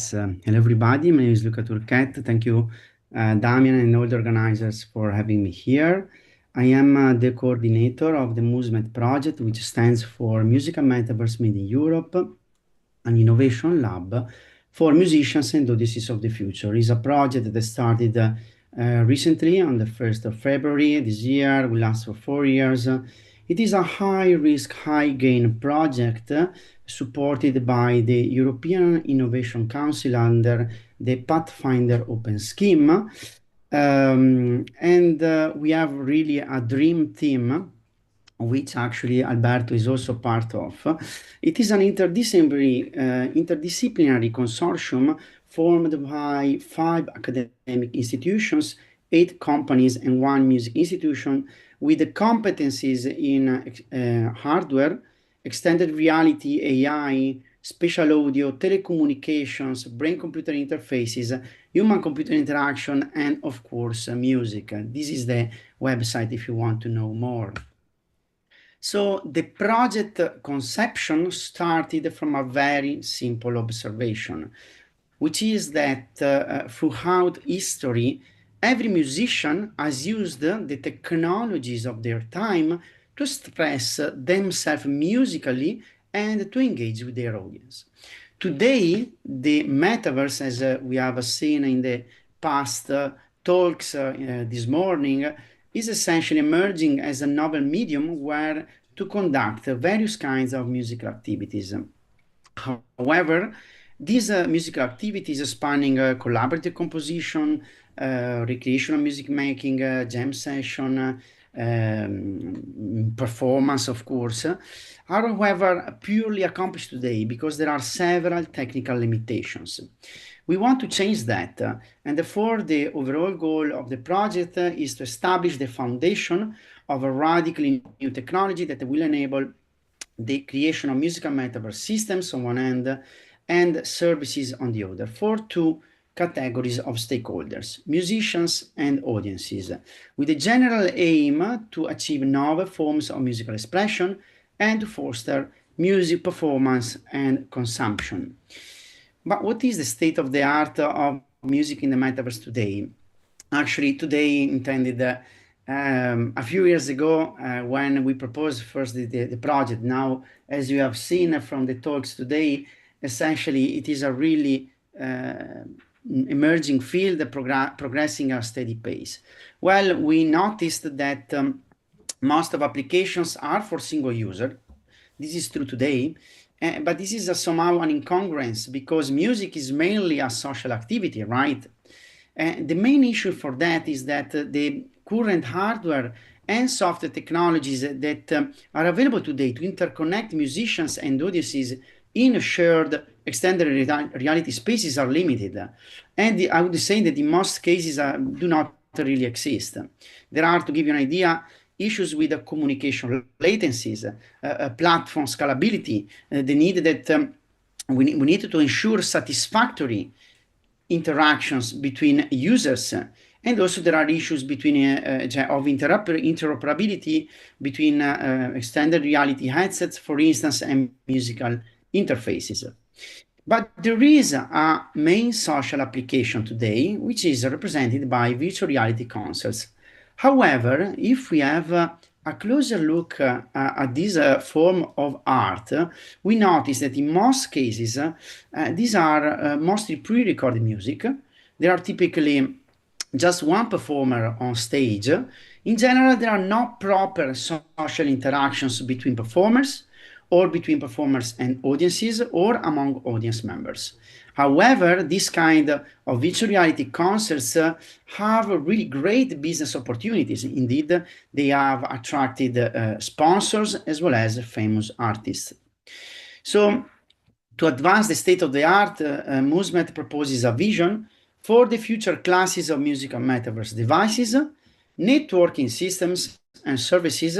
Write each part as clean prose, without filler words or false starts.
Hello everybody, my name is Luca Turquette. Thank you, Damian and all the organizers for having me here. I am the coordinator of the MUSMET project, which stands for Music and Metaverse Made in Europe, an innovation lab for musicians and odysseys of the future. It's a project that started recently on the 1st of February this year, will last for 4 years. It is a high-risk, high-gain project supported by the European Innovation Council under the Pathfinder Open Scheme. We have really a dream team, which actually Alberto is also part of. It is an interdisciplinary consortium formed by 5 academic institutions, 8 companies, and 1 music institution with the competencies in hardware, extended reality, AI, spatial audio, telecommunications, brain-computer interfaces, human-computer interaction, and of course, music. This is the website if you want to know more. So the project conception started from a very simple observation, which is that throughout history, every musician has used the technologies of their time to express themselves musically and to engage with their audience. Today, the metaverse, as we have seen in the past talks this morning, is essentially emerging as a novel medium where to conduct various kinds of musical activities. However, these musical activities spanning collaborative composition, recreational music making, jam session, performance, of course, are however purely accomplished today because there are several technical limitations. We want to change that, and therefore the overall goal of the project is to establish the foundation of a radically new technology that will enable the creation of musical metaverse systems on one end and services on the other for 2 categories of stakeholders, musicians and audiences, with the general aim to achieve novel forms of musical expression and to foster music performance and consumption. But what is the state of the art of music in the metaverse today? Actually, today intended a few years ago when we proposed first the project. Now, as you have seen from the talks today, essentially it is a really emerging field progressing at a steady pace. Well, we noticed that most of applications are for single user. This is true today. But this is somehow an incongruence because music is mainly a social activity, right? The main issue for that is that the current hardware and software technologies that are available today to interconnect musicians and audiences in shared extended reality spaces are limited. And I would say that in most cases do not really exist. There are, to give you an idea, issues with the communication latencies, platform scalability, the need that we need to ensure satisfactory interactions between users. And also there are issues between of interoperability between extended reality headsets, for instance, and musical interfaces. But there is a main social application today, which is represented by virtual reality concerts. However, if we have a closer look at this form of art, we notice that in most cases, these are mostly pre-recorded music. There are typically just one performer on stage. In general, there are no proper social interactions between performers or between performers and audiences or among audience members. However, this kind of virtual reality concerts have really great business opportunities. Indeed, they have attracted sponsors as well as famous artists. So, to advance the state of the art, MUSMET proposes a vision for the future classes of musical metaverse devices, networking systems, and services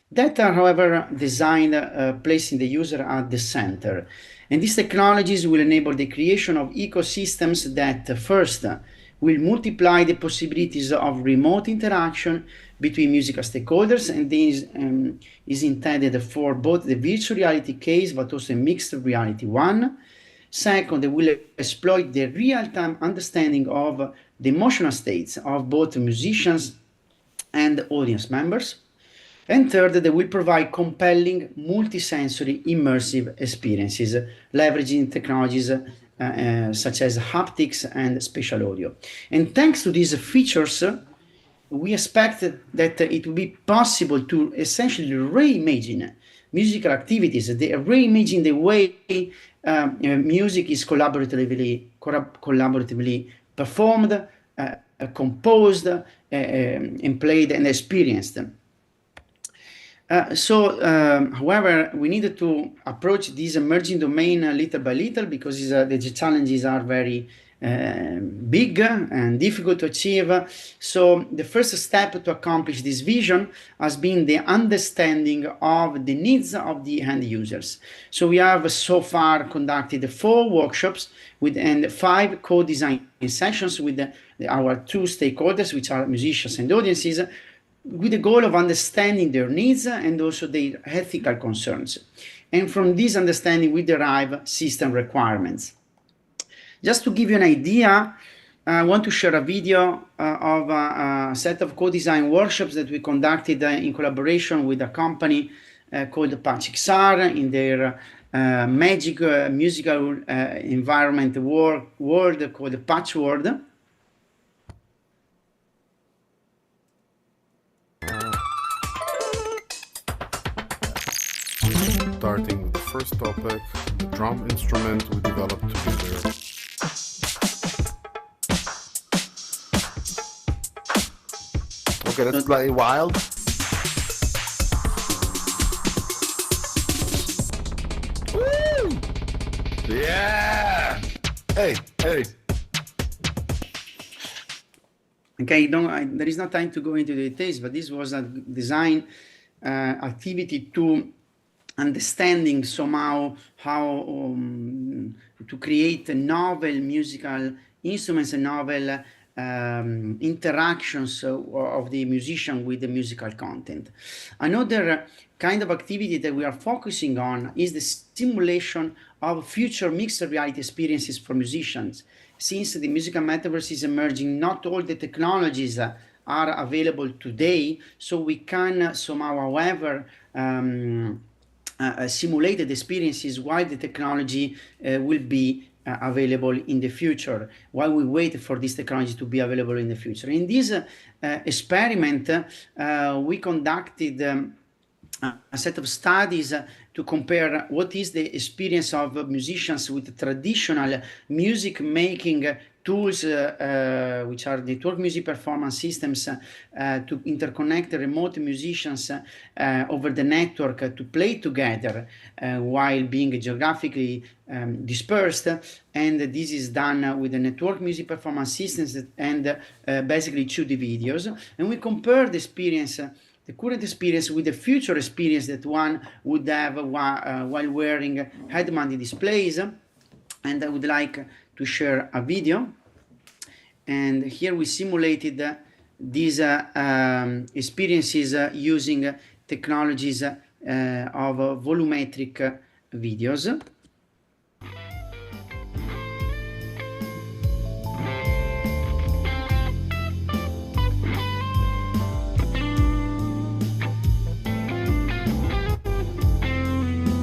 that are, however, designed placing the user at the center. And these technologies will enable the creation of ecosystems that first will multiply the possibilities of remote interaction between musical stakeholders, and this is intended for both the virtual reality case but also a mixed reality one. Second, they will exploit the real-time understanding of the emotional states of both musicians and audience members. And third, they will provide compelling multisensory immersive experiences, leveraging technologies such as haptics and spatial audio. And thanks to these features, we expect that it will be possible to essentially reimagine musical activities, reimagine the way music is collaboratively performed, composed, and played and experienced. However, we needed to approach this emerging domain little by little because the challenges are very big and difficult to achieve. So the first step to accomplish this vision has been the understanding of the needs of the end users. So we have so far conducted 4 workshops and 5 co-design sessions with our 2 stakeholders, which are musicians and audiences, with the goal of understanding their needs and also their ethical concerns. And from this understanding, we derive system requirements. Just to give you an idea, I want to share a video of a set of co-design workshops that we conducted in collaboration with a company called Pachixar in their magic musical environment world called Patchworld. Starting with the first topic, the drum instrument we developed together. Okay, let's play wild. Woo! Yeah! Hey! Okay, there is no time to go into the details, but this was a design activity to understanding somehow how to create novel musical instruments and novel interactions of the musician with the musical content. Another kind of activity that we are focusing on is the simulation of future mixed reality experiences for musicians. Since the musical metaverse is emerging, not all the technologies are available today, so we can somehow, however, simulated experiences while the technology will be available in the future, while we wait for this technology to be available in the future. In this experiment, we conducted a set of studies to compare what is the experience of musicians with traditional music making tools, which are network music performance systems, to interconnect remote musicians over the network to play together while being geographically dispersed. And this is done with the network music performance systems and basically 2D videos. And we compare the experience, the current experience with the future experience that one would have while wearing head-mounted displays. And I would like to share a video. And here we simulated these experiences using technologies of volumetric videos.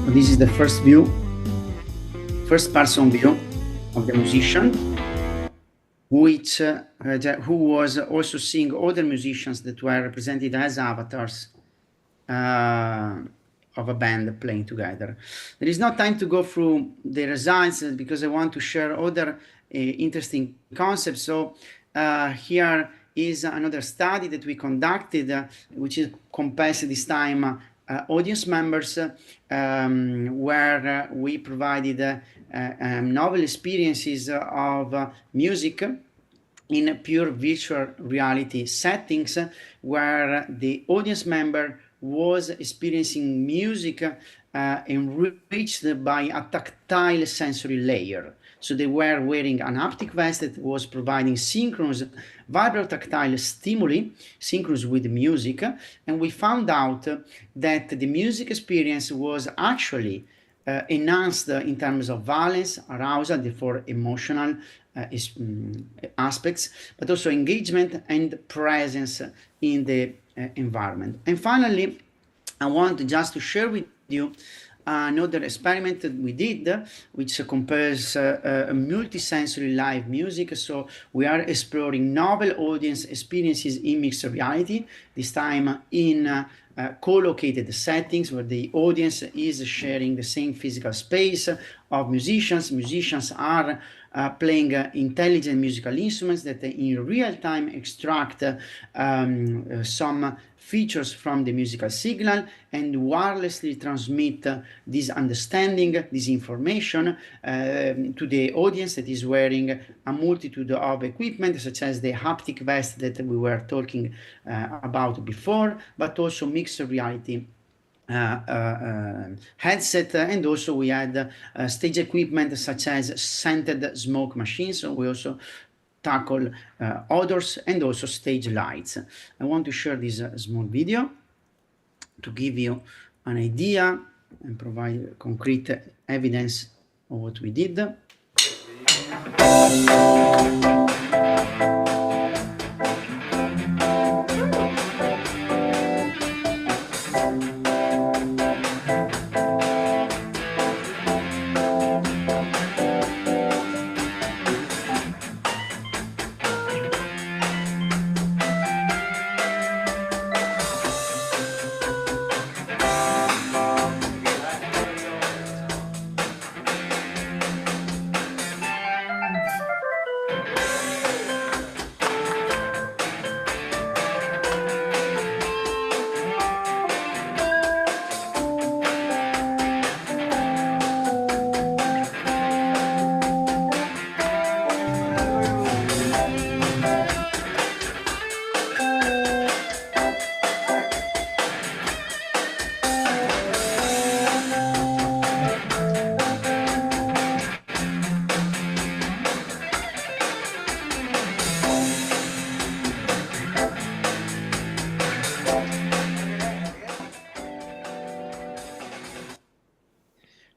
This is the first view, first person view of the musician, which who was also seeing other musicians that were represented as avatars of a band playing together. There is no time to go through the results because I want to share other interesting concepts. So here is another study that we conducted, which is compassed this time audience members, where we provided novel experiences of music in pure virtual reality settings, where the audience member was experiencing music enriched by a tactile sensory layer. So they were wearing an haptic vest that was providing synchronous vibrotactile stimuli, synchronous with music, and we found out that the music experience was actually enhanced in terms of valence, arousal, therefore emotional aspects, but also engagement and presence in the environment. And finally, I want just to share with you another experiment that we did, which compares multisensory live music. So we are exploring novel audience experiences in mixed reality, this time in co-located settings where the audience is sharing the same physical space of musicians. Musicians are playing intelligent musical instruments that in real time extract some features from the musical signal and wirelessly transmit this understanding, this information to the audience that is wearing a multitude of equipment, such as the haptic vest that we were talking about before, but also mixed reality headset, and also we had stage equipment such as scented smoke machines. So we also tackle odors and also stage lights. I want to share this small video to give you an idea and provide concrete evidence of what we did.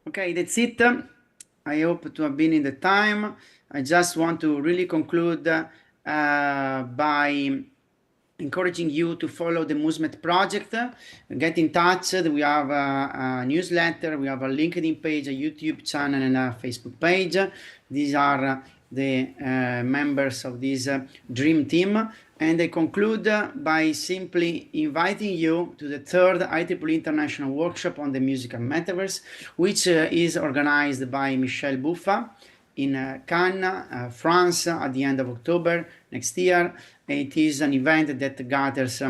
Okay, that's it. I hope to have been in the time. I just want to really conclude by encouraging you to follow the MUSMET project. Get in touch. We have a newsletter, we have a LinkedIn page, a YouTube channel, and a Facebook page. These are the members of this dream team. And I conclude by simply inviting you to the third IEEE International Workshop on the Musical Metaverse, which is organized by Michel Buffa in Cannes, France, at the end of October next year. It is an event that gathers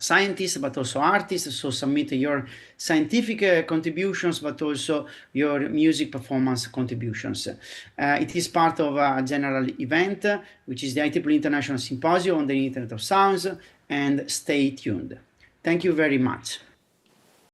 scientists, but also artists. So submit your scientific contributions, but also your music performance contributions. It is part of a general event, which is the IEEE International Symposium on the Internet of Sounds, and stay tuned. Thank you very much.